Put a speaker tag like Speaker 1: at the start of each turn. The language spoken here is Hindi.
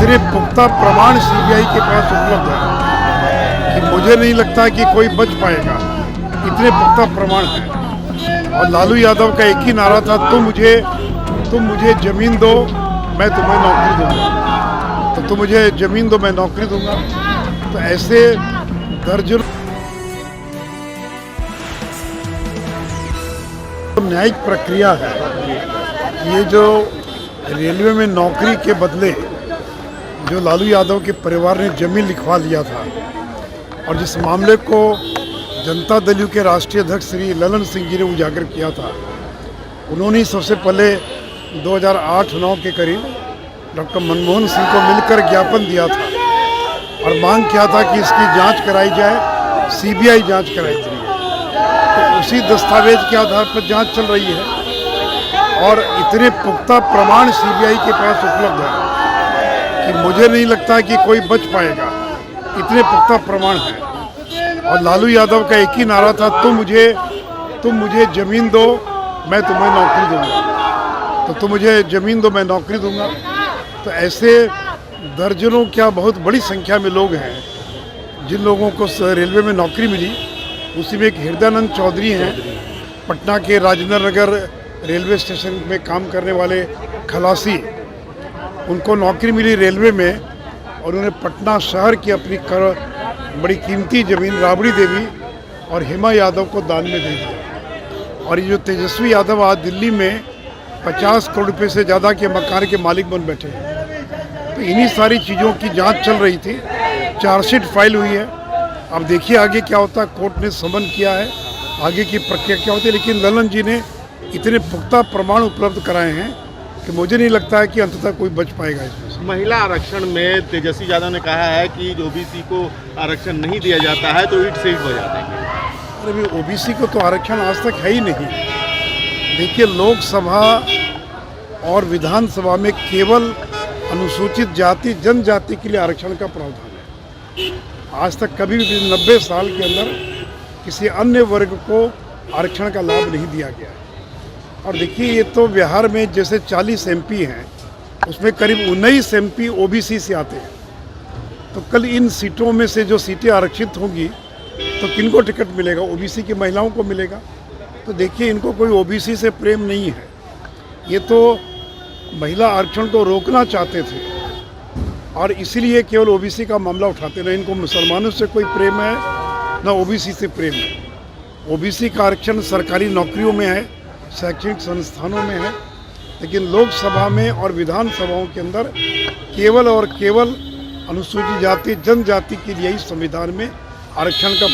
Speaker 1: इतने पुख्ता प्रमाण सीबीआई के पास उपलब्ध है कि मुझे नहीं लगता कि कोई बच पाएगा। इतने पुख्ता प्रमाण हैं। और लालू यादव का एक ही नारा था, तुम मुझे ज़मीन दो, मैं तुम्हें नौकरी दूंगा। तो तुम मुझे ज़मीन दो, मैं नौकरी दूंगा। तो ऐसे दर्जनों न्यायिक प्रक्रिया है। ये जो रेलवे में नौकरी के बदले जो लालू यादव के परिवार ने जमीन लिखवा लिया था, और जिस मामले को जनता दल यू के राष्ट्रीय अध्यक्ष श्री ललन सिंह जी ने उजागर किया था, उन्होंने सबसे पहले 2008-9 के करीब डॉक्टर मनमोहन सिंह को मिलकर ज्ञापन दिया था और मांग किया था कि इसकी जांच कराई जाए, सीबीआई जांच कराई जाए। तो उसी दस्तावेज के आधार पर जांच चल रही है और इतने पुख्ता प्रमाण सीबीआई के पास उपलब्ध है कि मुझे नहीं लगता कि कोई बच पाएगा। इतने पुख्ता प्रमाण हैं। और लालू यादव का एक ही नारा था, तुम मुझे ज़मीन दो, मैं तुम्हें नौकरी दूंगा। तो तुम मुझे ज़मीन दो, मैं नौकरी दूंगा। तो ऐसे दर्जनों क्या बहुत बड़ी संख्या में लोग हैं जिन लोगों को रेलवे में नौकरी मिली। उसी में एक हृदयानंद चौधरी हैं, पटना के राजेंद्र नगर रेलवे स्टेशन में काम करने वाले खलासी। उनको नौकरी मिली रेलवे में और उन्हें पटना शहर की अपनी बड़ी कीमती ज़मीन राबड़ी देवी और हेमा यादव को दान में दे दिया। और ये जो तेजस्वी यादव आज दिल्ली में 50 करोड़ रुपये से ज़्यादा के मकान के मालिक बन बैठे हैं। तो इन्हीं सारी चीज़ों की जांच चल रही थी। चार्जशीट फाइल हुई है। अब देखिए आगे क्या होता है। कोर्ट ने समन किया है, आगे की प्रक्रिया क्या होती है। लेकिन ललन जी ने इतने पुख्ता प्रमाण उपलब्ध कराए हैं कि मुझे नहीं लगता है कि अंततः कोई बच पाएगा इसमें।
Speaker 2: महिला आरक्षण में तेजस्वी यादव ने कहा है कि ओबीसी को आरक्षण नहीं दिया जाता है तो ईंट से ईंट बजा देंगे।
Speaker 1: अरे भाई, ओबीसी को तो आरक्षण आज तक है ही नहीं। देखिए, लोकसभा और विधानसभा में केवल अनुसूचित जाति जनजाति के लिए आरक्षण का प्रावधान है। आज तक कभी भी 90 साल के अंदर किसी अन्य वर्ग को आरक्षण का लाभ नहीं दिया गया है। और देखिए, ये तो बिहार में जैसे 40 एमपी हैं, उसमें करीब 19 एमपी ओबीसी से आते हैं। तो कल इन सीटों में से जो सीटें आरक्षित होंगी तो किनको टिकट मिलेगा? ओबीसी की महिलाओं को मिलेगा। तो देखिए, इनको कोई ओबीसी से प्रेम नहीं है। ये तो महिला आरक्षण को रोकना चाहते थे और इसीलिए केवल ओबीसी का मामला उठाते रहे। इनको मुसलमानों से कोई प्रेम है ना ओबीसी से प्रेम है। ओबीसी का आरक्षण सरकारी नौकरियों में है, शैक्षणिक संस्थानों में है, लेकिन लोकसभा में और विधानसभाओं के अंदर केवल और केवल अनुसूचित जाति जनजाति के लिए ही संविधान में आरक्षण का